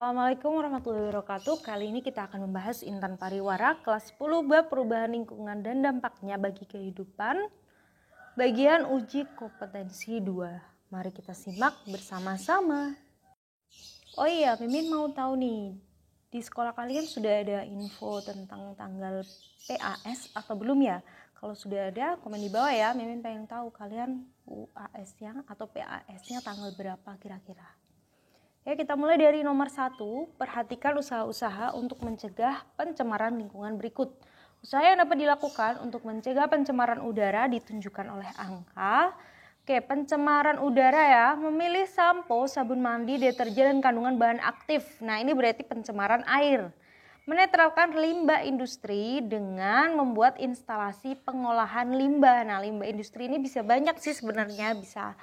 Assalamualaikum warahmatullahi wabarakatuh. Kali ini kita akan membahas Intan Pariwara kelas 10 bab perubahan lingkungan dan dampaknya bagi kehidupan. Bagian uji kompetensi 2. Mari kita simak bersama-sama. Oh iya, Mimin mau tahu nih, di sekolah kalian sudah ada info tentang tanggal PAS atau belum ya? Kalau sudah ada, komen di bawah ya. Mimin pengen tahu kalian UAS-nya atau PAS-nya tanggal berapa kira-kira. Ya, kita mulai dari nomor 1, perhatikan usaha-usaha untuk mencegah pencemaran lingkungan berikut. Usaha yang dapat dilakukan untuk mencegah pencemaran udara ditunjukkan oleh angka. Oke, pencemaran udara ya, memilih sampo, sabun mandi, deterjen, dan kandungan bahan aktif. Nah, ini berarti pencemaran air. Menetralkan limbah industri dengan membuat instalasi pengolahan limbah. Nah, limbah industri ini bisa banyak sih sebenarnya, bisa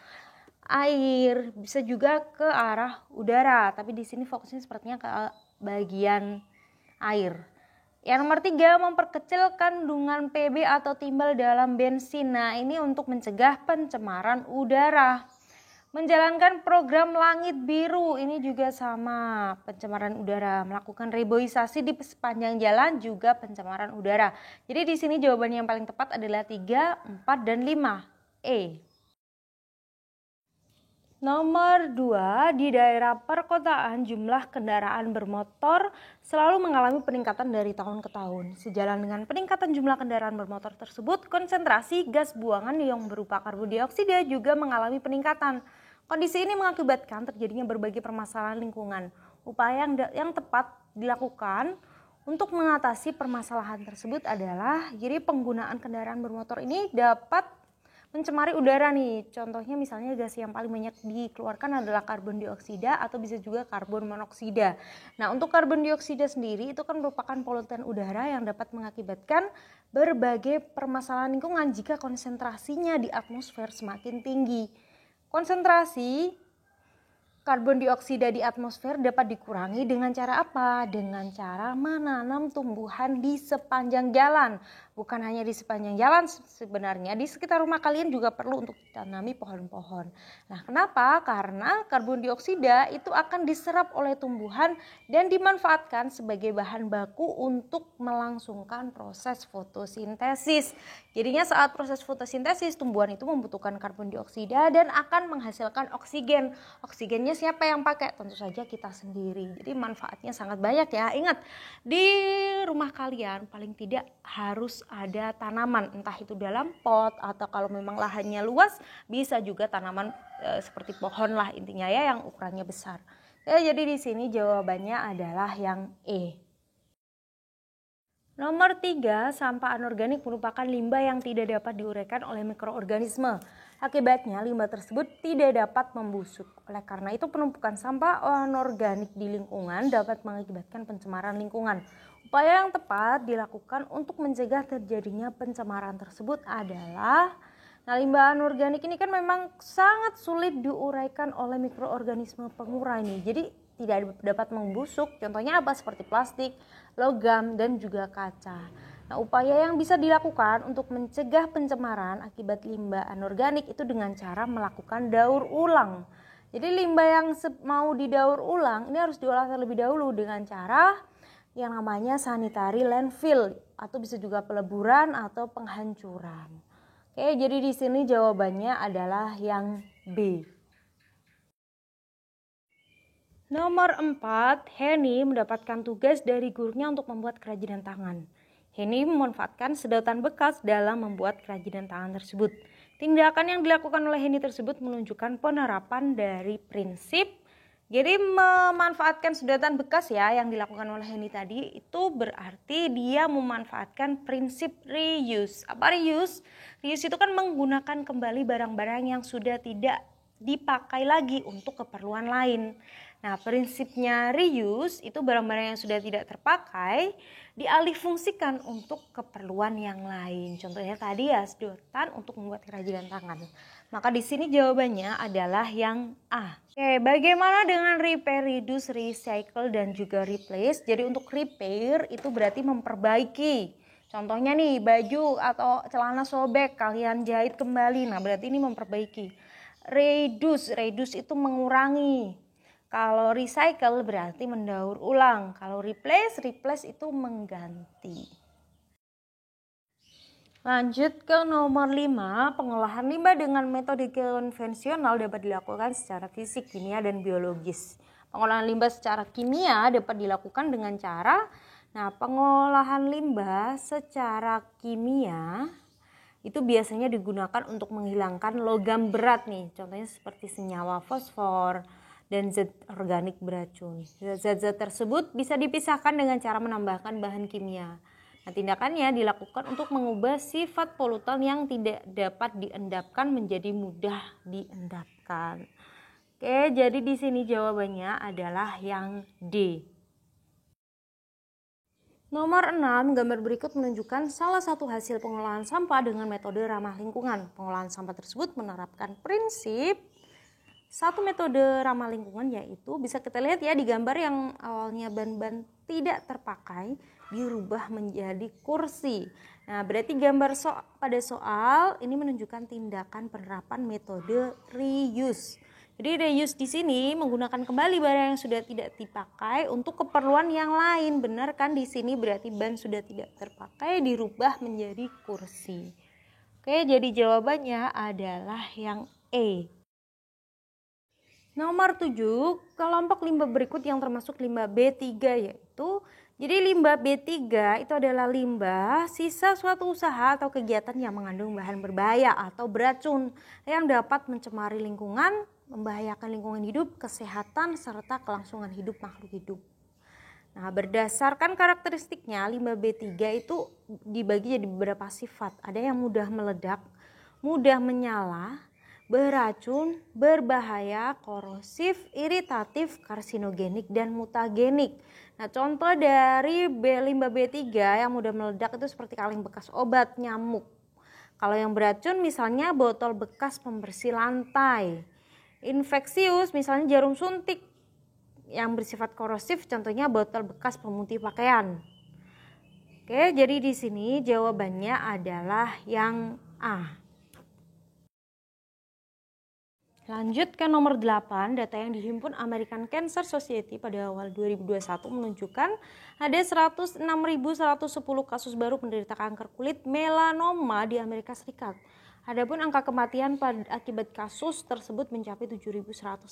air, bisa juga ke arah udara, tapi di sini fokusnya sepertinya ke bagian air. Yang nomor 3, memperkecil kandungan PB atau timbal dalam bensin. Nah, ini untuk mencegah pencemaran udara. Menjalankan program langit biru, ini juga sama pencemaran udara. Melakukan reboisasi di sepanjang jalan juga pencemaran udara. Jadi di sini jawabannya yang paling tepat adalah 3, 4, dan 5. E. Nomor 2, di daerah perkotaan jumlah kendaraan bermotor selalu mengalami peningkatan dari tahun ke tahun. Sejalan dengan peningkatan jumlah kendaraan bermotor tersebut, konsentrasi gas buangan yang berupa karbon dioksida juga mengalami peningkatan. Kondisi ini mengakibatkan terjadinya berbagai permasalahan lingkungan. Upaya yang tepat dilakukan untuk mengatasi permasalahan tersebut adalah jadi penggunaan kendaraan bermotor ini dapat mencemari udara nih. Contohnya misalnya gas yang paling banyak dikeluarkan adalah karbon dioksida atau bisa juga karbon monoksida. Nah, untuk karbon dioksida sendiri itu kan merupakan polutan udara yang dapat mengakibatkan berbagai permasalahan lingkungan jika konsentrasinya di atmosfer semakin tinggi. Konsentrasi karbon dioksida di atmosfer dapat dikurangi dengan cara apa? Dengan cara menanam tumbuhan di sepanjang jalan. Bukan hanya di sepanjang jalan, sebenarnya di sekitar rumah kalian juga perlu untuk ditanami pohon-pohon. Nah, kenapa? Karena karbon dioksida itu akan diserap oleh tumbuhan dan dimanfaatkan sebagai bahan baku untuk melangsungkan proses fotosintesis. Jadinya saat proses fotosintesis, tumbuhan itu membutuhkan karbon dioksida dan akan menghasilkan oksigen. Oksigennya siapa yang pakai? Tentu saja kita sendiri. Jadi manfaatnya sangat banyak ya. Ingat, di rumah kalian paling tidak harus ada tanaman, entah itu dalam pot atau kalau memang lahannya luas bisa juga tanaman seperti pohon lah intinya ya yang ukurannya besar. Jadi di sini jawabannya adalah yang E. Nomor 3, sampah anorganik merupakan limbah yang tidak dapat diuraikan oleh mikroorganisme. Akibatnya limbah tersebut tidak dapat membusuk. Oleh karena itu penumpukan sampah anorganik di lingkungan dapat mengakibatkan pencemaran lingkungan. Upaya yang tepat dilakukan untuk mencegah terjadinya pencemaran tersebut adalah limbah anorganik ini kan memang sangat sulit diuraikan oleh mikroorganisme pengurai nih. Jadi tidak dapat membusuk. Contohnya apa? Seperti plastik, logam, dan juga kaca. Nah, upaya yang bisa dilakukan untuk mencegah pencemaran akibat limbah anorganik itu dengan cara melakukan daur ulang. Jadi limbah yang mau didaur ulang ini harus diolah terlebih dahulu dengan cara yang namanya sanitary landfill atau bisa juga peleburan atau penghancuran. Oke, jadi di sini jawabannya adalah yang B. Nomor 4, Henny mendapatkan tugas dari gurunya untuk membuat kerajinan tangan. Henny memanfaatkan sedotan bekas dalam membuat kerajinan tangan tersebut. Tindakan yang dilakukan oleh Henny tersebut menunjukkan penerapan dari prinsip. Jadi memanfaatkan sedotan bekas ya yang dilakukan oleh Henny tadi itu berarti dia memanfaatkan prinsip reuse. Apa reuse? Reuse itu kan menggunakan kembali barang-barang yang sudah tidak dipakai lagi untuk keperluan lain. Nah, prinsipnya reuse itu barang-barang yang sudah tidak terpakai dialihfungsikan untuk keperluan yang lain. Contohnya tadi ya sedotan untuk membuat kerajinan tangan. Maka di sini jawabannya adalah yang A. Oke, bagaimana dengan repair, reduce, recycle, dan juga replace? Jadi untuk repair itu berarti memperbaiki. Contohnya nih baju atau celana sobek kalian jahit kembali. Nah, berarti ini memperbaiki. Reduce itu mengurangi. Kalau recycle berarti mendaur ulang. Kalau replace itu mengganti. Lanjut ke nomor 5, pengolahan limbah dengan metode konvensional dapat dilakukan secara fisik, kimia, dan biologis. Pengolahan limbah secara kimia dapat dilakukan dengan cara, pengolahan limbah secara kimia itu biasanya digunakan untuk menghilangkan logam berat nih, contohnya seperti senyawa fosfor dan zat organik beracun. Zat-zat tersebut bisa dipisahkan dengan cara menambahkan bahan kimia. Nah, tindakannya dilakukan untuk mengubah sifat polutan yang tidak dapat diendapkan menjadi mudah diendapkan. Oke, jadi di sini jawabannya adalah yang D. Nomor 6, gambar berikut menunjukkan salah satu hasil pengolahan sampah dengan metode ramah lingkungan. Pengolahan sampah tersebut menerapkan prinsip satu metode ramah lingkungan, yaitu bisa kita lihat ya di gambar yang awalnya ban-ban tidak terpakai dirubah menjadi kursi. Nah, berarti gambar pada soal ini menunjukkan tindakan penerapan metode reuse. Jadi reuse di sini menggunakan kembali barang yang sudah tidak dipakai untuk keperluan yang lain. Benar kan di sini berarti ban sudah tidak terpakai dirubah menjadi kursi. Oke, jadi jawabannya adalah yang E. Nomor 7, kelompok limbah berikut yang termasuk limbah B3 yaitu, jadi limbah B3 itu adalah limbah sisa suatu usaha atau kegiatan yang mengandung bahan berbahaya atau beracun yang dapat mencemari lingkungan, membahayakan lingkungan hidup, kesehatan, serta kelangsungan hidup makhluk hidup. Nah, berdasarkan karakteristiknya, limbah B3 itu dibagi jadi beberapa sifat. Ada yang mudah meledak, mudah menyala, beracun, berbahaya, korosif, iritatif, karsinogenik, dan mutagenik. Nah, contoh dari limbah B3 yang mudah meledak itu seperti kaleng bekas obat nyamuk. Kalau yang beracun misalnya botol bekas pembersih lantai. Infeksius misalnya jarum suntik. Yang bersifat korosif contohnya botol bekas pemutih pakaian. Oke, jadi di sini jawabannya adalah yang A. Lanjut ke nomor 8, data yang dihimpun American Cancer Society pada awal 2021 menunjukkan ada 106.110 kasus baru penderita kanker kulit melanoma di Amerika Serikat. Adapun angka kematian akibat kasus tersebut mencapai 7.180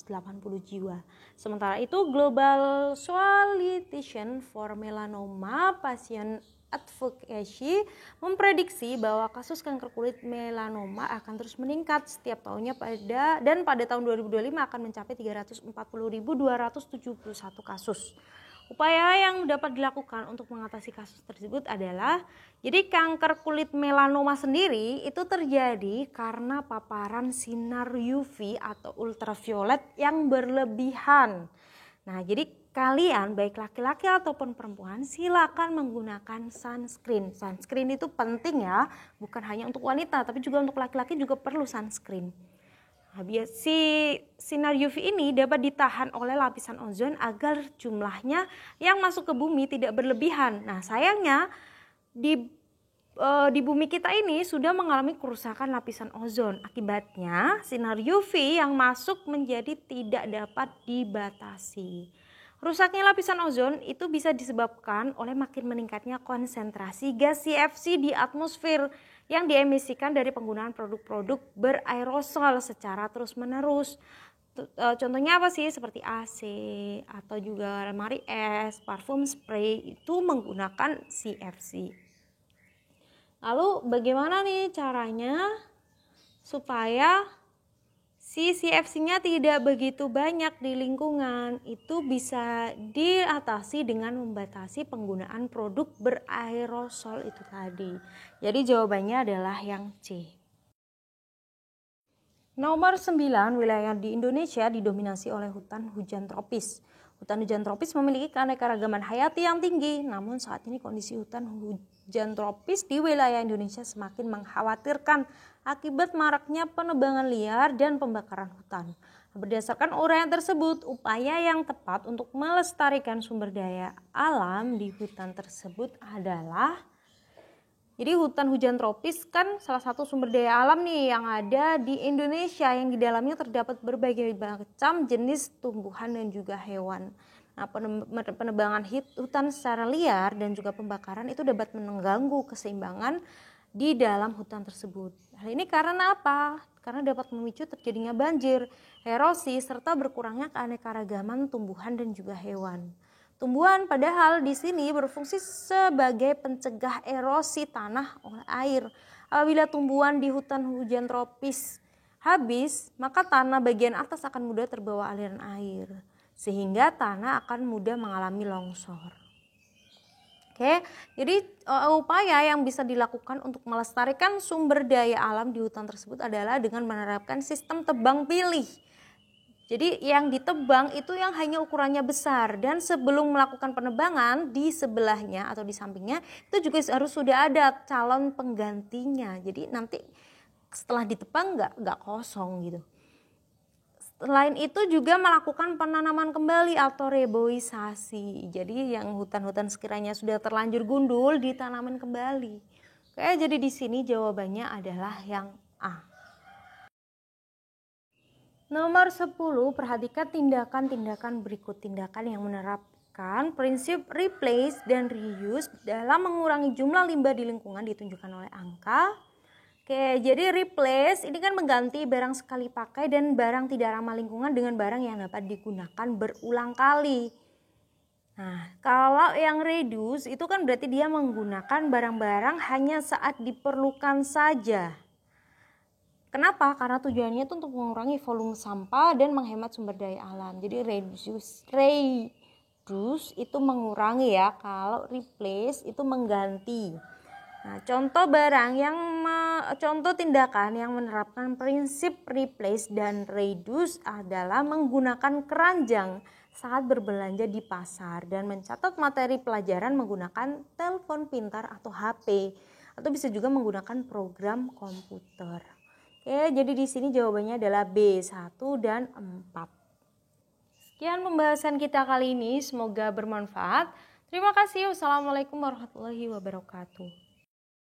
jiwa. Sementara itu, Global Coalition for Melanoma Patient Advocacy memprediksi bahwa kasus kanker kulit melanoma akan terus meningkat setiap tahunnya pada tahun 2025 akan mencapai 340.271 kasus. Upaya yang dapat dilakukan untuk mengatasi kasus tersebut adalah, jadi kanker kulit melanoma sendiri itu terjadi karena paparan sinar UV atau ultraviolet yang berlebihan. Nah, jadi kalian baik laki-laki ataupun perempuan silakan menggunakan sunscreen. Sunscreen itu penting ya, bukan hanya untuk wanita tapi juga untuk laki-laki juga perlu sunscreen. Nah, si sinar UV ini dapat ditahan oleh lapisan ozon agar jumlahnya yang masuk ke bumi tidak berlebihan. Nah, sayangnya di bumi kita ini sudah mengalami kerusakan lapisan ozon. Akibatnya sinar UV yang masuk menjadi tidak dapat dibatasi. Rusaknya lapisan ozon itu bisa disebabkan oleh makin meningkatnya konsentrasi gas CFC di atmosfer yang diemisikan dari penggunaan produk-produk beraerosol secara terus-menerus. Contohnya apa sih? Seperti AC atau juga lemari es, parfum spray itu menggunakan CFC. Lalu bagaimana nih caranya supaya si CFC-nya tidak begitu banyak di lingkungan? Itu bisa diatasi dengan membatasi penggunaan produk beraerosol itu tadi. Jadi jawabannya adalah yang C. Nomor 9, wilayah di Indonesia didominasi oleh hutan hujan tropis. Hutan hujan tropis memiliki keanekaragaman hayati yang tinggi, namun saat ini kondisi hutan hujan tropis di wilayah Indonesia semakin mengkhawatirkan akibat maraknya penebangan liar dan pembakaran hutan. Berdasarkan uraian tersebut, upaya yang tepat untuk melestarikan sumber daya alam di hutan tersebut adalah Jadi hutan hujan tropis kan salah satu sumber daya alam nih yang ada di Indonesia, yang di dalamnya terdapat berbagai macam jenis tumbuhan dan juga hewan. Nah, penebangan hutan secara liar dan juga pembakaran itu dapat mengganggu keseimbangan di dalam hutan tersebut. Hal ini karena apa? Karena dapat memicu terjadinya banjir, erosi, serta berkurangnya keanekaragaman tumbuhan dan juga hewan. Tumbuhan padahal di sini berfungsi sebagai pencegah erosi tanah oleh air. Apabila tumbuhan di hutan hujan tropis habis, maka tanah bagian atas akan mudah terbawa aliran air, sehingga tanah akan mudah mengalami longsor. Oke, jadi upaya yang bisa dilakukan untuk melestarikan sumber daya alam di hutan tersebut adalah dengan menerapkan sistem tebang pilih. Jadi yang ditebang itu yang hanya ukurannya besar, dan sebelum melakukan penebangan di sebelahnya atau di sampingnya itu juga harus sudah ada calon penggantinya. Jadi nanti setelah ditebang nggak kosong gitu. Selain itu juga melakukan penanaman kembali atau reboisasi. Jadi yang hutan-hutan sekiranya sudah terlanjur gundul ditanaman kembali. Oke, jadi di sini jawabannya adalah yang A. Nomor 10, perhatikan tindakan-tindakan berikut. Tindakan yang menerapkan prinsip replace dan reuse dalam mengurangi jumlah limbah di lingkungan ditunjukkan oleh angka. Oke, jadi replace ini kan mengganti barang sekali pakai dan barang tidak ramah lingkungan dengan barang yang dapat digunakan berulang kali. Nah, kalau yang reduce itu kan berarti dia menggunakan barang-barang hanya saat diperlukan saja. Kenapa? Karena tujuannya itu untuk mengurangi volume sampah dan menghemat sumber daya alam. Jadi reduce itu mengurangi ya, kalau replace itu mengganti. Nah, contoh tindakan yang menerapkan prinsip replace dan reduce adalah menggunakan keranjang saat berbelanja di pasar dan mencatat materi pelajaran menggunakan telepon pintar atau HP, atau bisa juga menggunakan program komputer. Oke, jadi di sini jawabannya adalah B, 1 dan 4. Sekian pembahasan kita kali ini, semoga bermanfaat. Terima kasih. Wassalamualaikum warahmatullahi wabarakatuh.